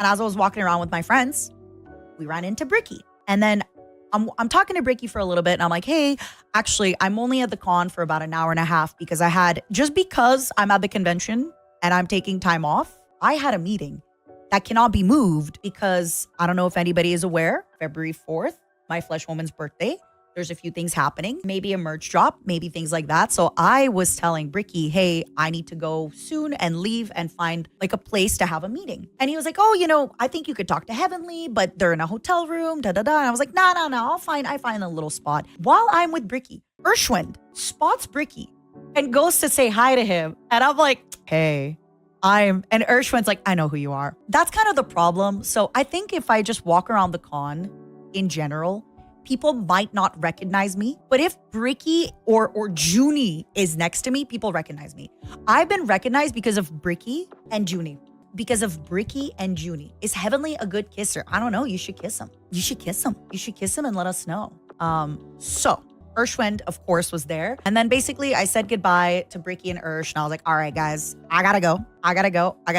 And as I was walking around with my friends, we ran into Bricky. And then I'm talking to Bricky for a little bit and I'm like, hey, actually, I'm only at the con for about an hour and a half because because I'm at the convention and I'm taking time off, I had a meeting that cannot be moved because I don't know if anybody is aware, February 4th, my Flesh Woman's birthday. There's a few things happening, maybe a merch drop, maybe things like that. So I was telling Bricky, hey, I need to go soon and leave and find like a place to have a meeting. And he was like, oh, I think you could talk to Heavenly, but they're in a hotel room, da-da-da. And I was like, no, I find a little spot. While I'm with Bricky, Urshwind spots Bricky and goes to say hi to him. And I'm like, hey, and Urshwind's like, I know who you are. That's kind of the problem. So I think if I just walk around the con in general, people might not recognize me. But if Bricky or Junie is next to me, people recognize me. I've been recognized because of Bricky and Junie. Is Heavenly a good kisser? I don't know. You should kiss him. You should kiss him and let us know. So Urshwind, of course, was there. And then basically I said goodbye to Bricky and Ursh. And I was like, all right, guys, I gotta go. I gotta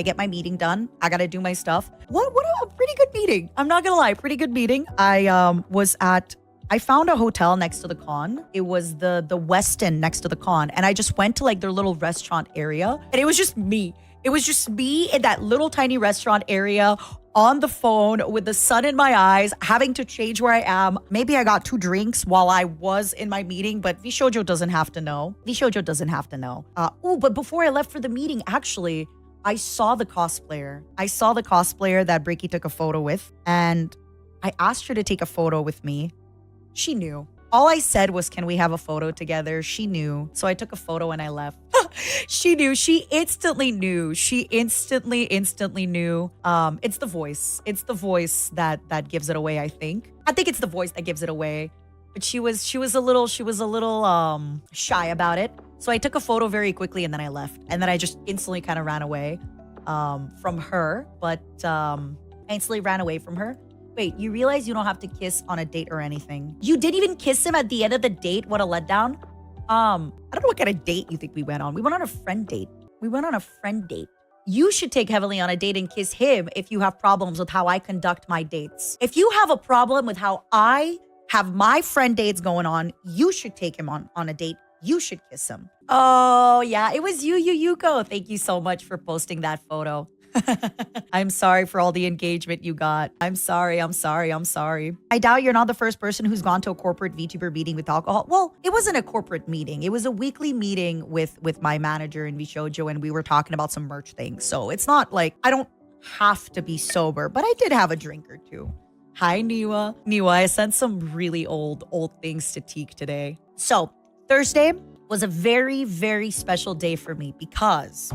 get my meeting done. I gotta do my stuff. What a pretty good meeting. I'm not gonna lie, pretty good meeting. I found a hotel next to the con. It was the Westin next to the con. And I just went to like their little restaurant area. And it was just me. It was just me in that little tiny restaurant area on the phone with the sun in my eyes, having to change where I am. Maybe I got 2 drinks while I was in my meeting, but Vishojo doesn't have to know. But before I left for the meeting, actually, I saw the cosplayer. That Bricky took a photo with, and I asked her to take a photo with me. She knew. All I said was, can we have a photo together? She knew. So I took a photo and I left. She knew. She instantly knew. Instantly knew. It's the voice. It's the voice that gives it away, I think. I think it's the voice that gives it away. But she was a little shy about it. So I took a photo very quickly and then I left. And then I just instantly kind of ran away from her. But I instantly ran away from her. Wait, you realize you don't have to kiss on a date or anything. You didn't even kiss him at the end of the date? What a letdown. I don't know what kind of date you think we went on. We went on a friend date. You should take Heavenly on a date and kiss him if you have problems with how I conduct my dates. If you have a problem with how I have my friend dates going on, you should take him on a date. You should kiss him. Oh, yeah, it was you, Yuko. Thank you so much for posting that photo. I'm sorry for all the engagement you got. I'm sorry. I doubt you're not the first person who's gone to a corporate VTuber meeting with alcohol. Well, it wasn't a corporate meeting. It was a weekly meeting with my manager in Vishojo, and we were talking about some merch things. So it's not like I don't have to be sober, but I did have a drink or two. Hi, Niwa. I sent some really old things to Teak today. So Thursday was a very, very special day for me because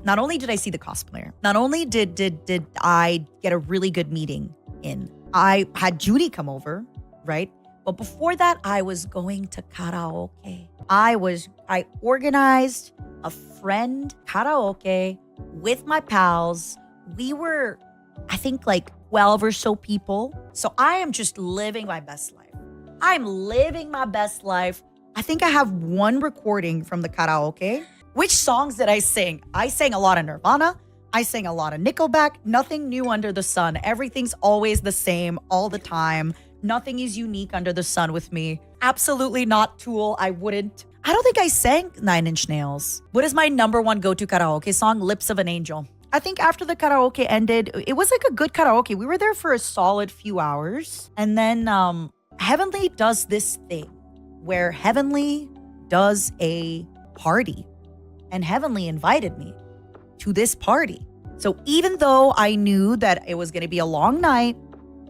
not only did I see the cosplayer, not only did I get a really good meeting in, I had Judy come over, right? But before that, I was going to karaoke. I organized a friend karaoke with my pals. We were, I think, like 12 or so people. So I am just living my best life. I'm living my best life. I think I have one recording from the karaoke. Which songs did I sing? I sang a lot of Nirvana. I sang a lot of Nickelback. Nothing new under the sun. Everything's always the same all the time. Nothing is unique under the sun with me. Absolutely not Tool. I don't think I sang 9 Inch Nails. What is my number 1 go-to karaoke song? Lips of an Angel. I think after the karaoke ended, it was like a good karaoke. We were there for a solid few hours. And then Heavenly does this thing where Heavenly does a party. And Heavenly invited me to this party. So even though I knew that it was going to be a long night,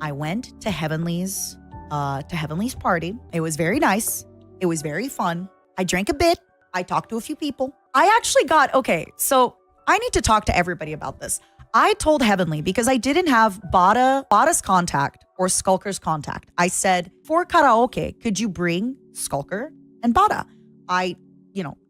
I went to Heavenly's party. It was very nice. It was very fun. I drank a bit. I talked to a few people. So I need to talk to everybody about this. I told Heavenly, because I didn't have Bada's contact or Skulker's contact. I said, for karaoke, could you bring Skulker and Bada?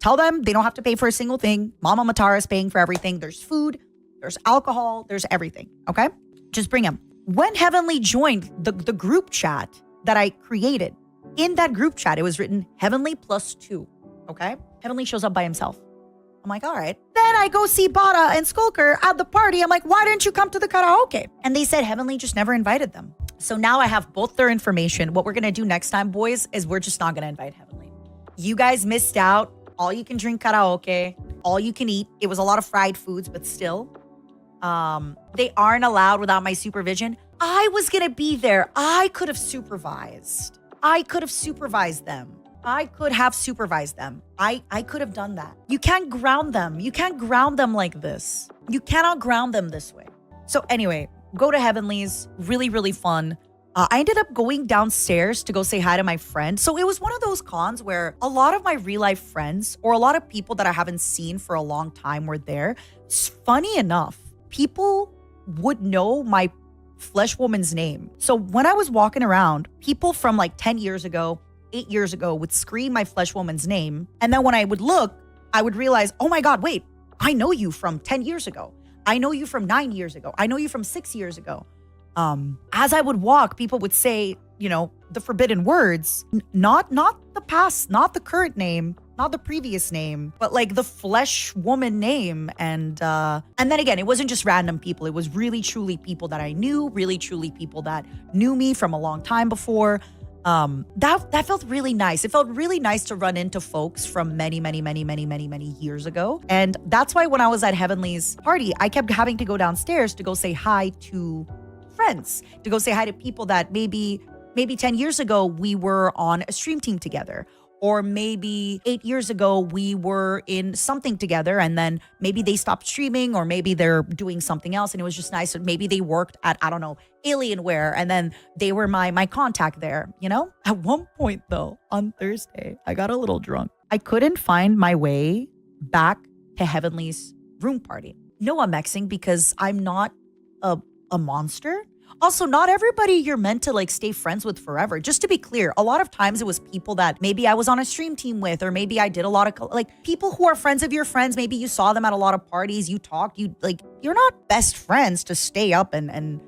Tell them they don't have to pay for a single thing. Mama MATARA is paying for everything. There's food, there's alcohol, there's everything, okay? Just bring them. When Heavenly joined the group chat that I created, in that group chat, it was written Heavenly +2, okay? Heavenly shows up by himself. I'm like, all right. Then I go see Bada and Skulker at the party. I'm like, why didn't you come to the karaoke? And they said Heavenly just never invited them. So now I have both their information. What we're going to do next time, boys, is we're just not going to invite Heavenly. You guys missed out. All you can drink karaoke. All you can eat. It was a lot of fried foods, but still. They aren't allowed without my supervision. I was going to be there. I could have supervised. I could have supervised them. I could have supervised them. I could have done that. You can't ground them. You can't ground them like this. You cannot ground them this way. So anyway, go to Heavenly's. Really, really fun. I ended up going downstairs to go say hi to my friend. So it was one of those cons where a lot of my real life friends or a lot of people that I haven't seen for a long time were there. It's funny enough, people would know my flesh woman's name. So when I was walking around, people from like 10 years ago, 8 years ago would scream my flesh woman's name. And then when I would look, I would realize, oh my God, wait, I know you from 10 years ago. I know you from 9 years ago. I know you from 6 years ago. As I would walk, people would say, you know, the forbidden words, not the past, not the current name, not the previous name, but like the flesh woman name. And then again, it wasn't just random people. It was really, truly people that I knew, really, truly people that knew me from a long time before. That felt really nice. It felt really nice to run into folks from many years ago. And that's why when I was at Heavenly's party, I kept having to go downstairs to go say hi to friends, to go say hi to people that maybe 10 years ago we were on a stream team together. Or maybe 8 years ago, we were in something together and then maybe they stopped streaming or maybe they're doing something else and it was just nice. Maybe they worked at, I don't know, Alienware and then they were my contact there, you know? At one point though, on Thursday, I got a little drunk. I couldn't find my way back to Heavenly's room party. No, I'm Xing because I'm not a monster. Also, not everybody you're meant to like stay friends with forever. Just to be clear, a lot of times it was people that maybe I was on a stream team with, or maybe I did a lot of like people who are friends of your friends. Maybe you saw them at a lot of parties, you talked, you're not best friends to stay up and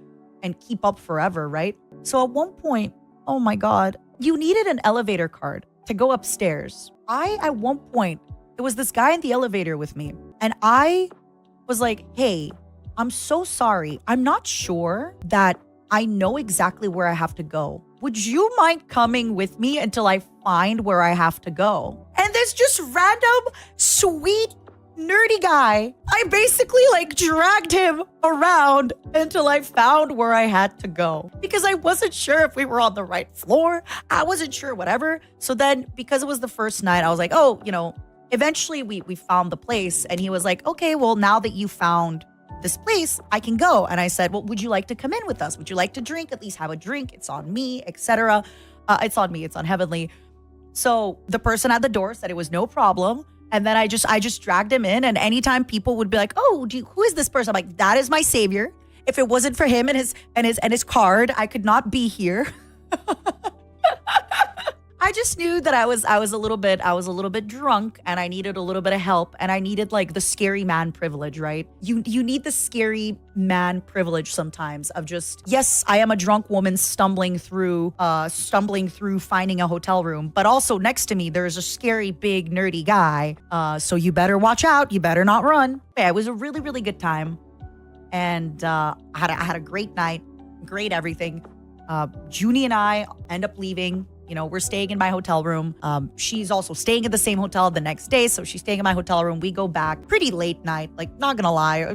keep up forever, right? So at one point, oh my God, you needed an elevator card to go upstairs. At one point, it was this guy in the elevator with me, and I was like, hey, I'm so sorry. I'm not sure that I know exactly where I have to go. Would you mind coming with me until I find where I have to go? And this just random, sweet, nerdy guy, I basically like dragged him around until I found where I had to go. Because I wasn't sure if we were on the right floor. I wasn't sure, whatever. So then, because it was the first night, I was like, oh, you know, eventually we found the place. And he was like, okay, well, now that you found this place, I can go. And I said, well, would you like to come in with us? Would you like to drink? At least have a drink. It's on me, etc. It's on me. It's on Heavenly. So the person at the door said it was no problem. And then I just dragged him in. And anytime people would be like, oh, who is this person? I'm like, that is my savior. If it wasn't for him and his card, I could not be here. I just knew that I was a little bit drunk and I needed a little bit of help and I needed like the scary man privilege, right? You need the scary man privilege sometimes of just, yes, I am a drunk woman stumbling through finding a hotel room, but also next to me there's a scary big nerdy guy. So you better watch out. You better not run. Yeah, it was a really, really good time. And I had a great night, great everything. Junie and I end up leaving. You know, we're staying in my hotel room. She's also staying at the same hotel the next day. So she's staying in my hotel room. We go back pretty late night, like not gonna lie.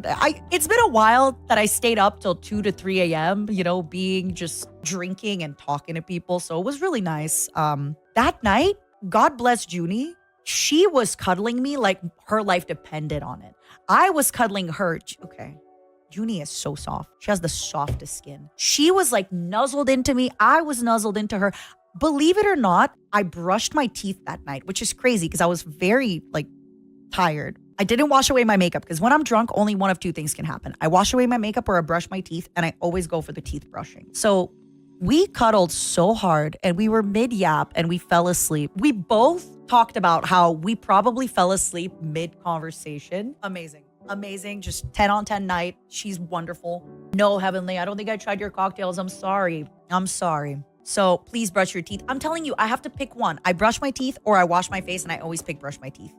It's been a while that I stayed up till 2 to 3 a.m., you know, being just drinking and talking to people. So it was really nice. That night, God bless Junie. She was cuddling me like her life depended on it. I was cuddling her. Okay. Junie is so soft. She has the softest skin. She was like nuzzled into me. I was nuzzled into her. Believe it or not, I brushed my teeth that night, which is crazy because I was very like tired. I didn't wash away my makeup because when I'm drunk, only one of two things can happen. I wash away my makeup or I brush my teeth, and I always go for the teeth brushing. So we cuddled so hard and we were mid-yap and we fell asleep. We both talked about how we probably fell asleep mid-conversation. Amazing. Just 10 on 10 night. She's wonderful. No, Heavenly, I don't think I tried your cocktails. I'm sorry. So please brush your teeth. I'm telling you, I have to pick one. I brush my teeth or I wash my face, and I always pick brush my teeth.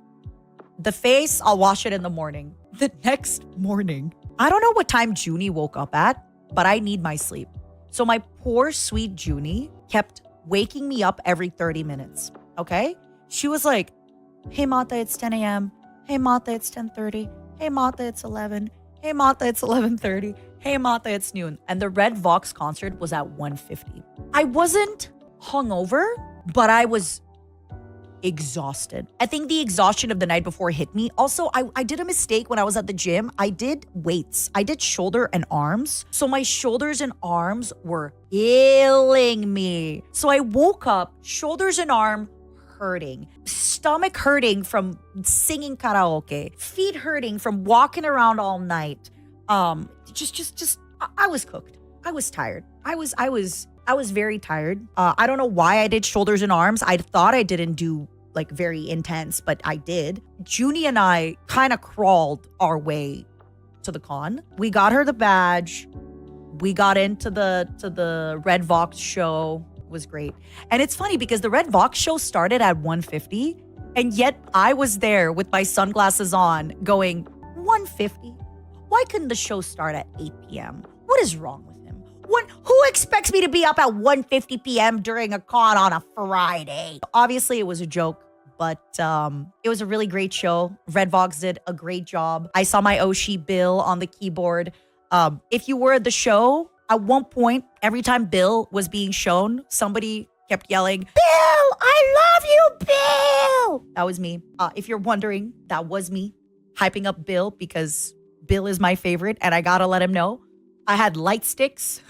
The face, I'll wash it in the morning. The next morning, I don't know what time Junie woke up at, but I need my sleep. So my poor sweet Junie kept waking me up every 30 minutes, okay? She was like, hey, Mata, it's 10 a.m. Hey, Mata, it's 10:30. Hey, Mata, it's 11. Hey, Mata, it's 11:30. Hey, Mata, it's noon. And the Red Vox concert was at 1:50. I wasn't hungover, but I was exhausted. I think the exhaustion of the night before hit me. Also, I did a mistake when I was at the gym. I did weights. I did shoulder and arms. So my shoulders and arms were killing me. So I woke up, shoulders and arm hurting, stomach hurting from singing karaoke, feet hurting from walking around all night. I was cooked. I was tired. I was very tired. I don't know why I did shoulders and arms. I thought I didn't do like very intense, but I did. Junie and I kind of crawled our way to the con. We got her the badge. We got into the Red Vox show. It was great. And it's funny because the Red Vox show started at 1:50, and yet I was there with my sunglasses on going, 1:50? Why couldn't the show start at 8 p.m.? What is wrong with him? Who expects me to be up at 1:50 p.m. during a con on a Friday? Obviously, it was a joke, but it was a really great show. Red Vox did a great job. I saw my Oshi Bill on the keyboard. If you were at the show, at one point, every time Bill was being shown, somebody kept yelling, Bill, I love you, Bill. That was me. If you're wondering, that was me hyping up Bill because Bill is my favorite and I gotta let him know. I had light sticks.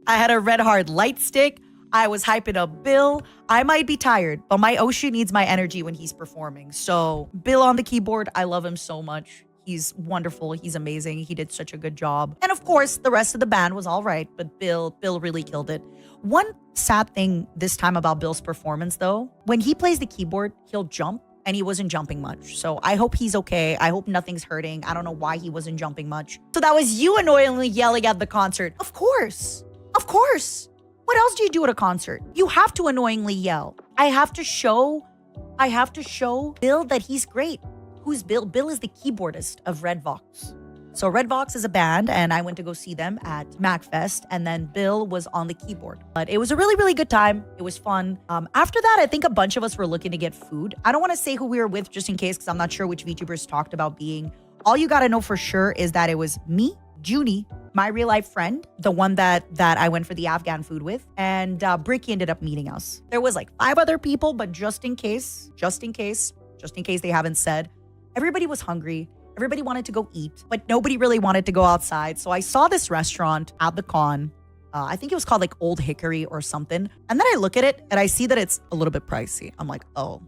I had a red hard light stick. I was hyping up Bill. I might be tired, but my Oshi needs my energy when he's performing. So Bill on the keyboard, I love him so much. He's wonderful. He's amazing. He did such a good job. And of course, the rest of the band was all right, but Bill really killed it. One sad thing this time about Bill's performance, though, when he plays the keyboard, he'll jump, and he wasn't jumping much. So I hope he's okay. I hope nothing's hurting. I don't know why he wasn't jumping much. So that was you annoyingly yelling at the concert. Of course. Of course. What else do you do at a concert? You have to annoyingly yell. I have to show Bill that he's great. Who's Bill? Bill is the keyboardist of Red Vox. So Red Vox is a band, and I went to go see them at Magfest, and then Bill was on the keyboard. But it was a really good time. It was fun. After that, I think a bunch of us were looking to get food. I don't want to say who we were with just in case, because I'm not sure which VTubers talked about being. All you got to know for sure is that it was me, Junie, my real life friend, the one that I went for the Afghan food with, and Bricky ended up meeting us. There was like 5 other people, but just in case they haven't said, everybody was hungry. Everybody wanted to go eat, but nobody really wanted to go outside. So I saw this restaurant at the con. I think it was called like Old Hickory or something. And then I look at it and I see that it's a little bit pricey. I'm like, oh,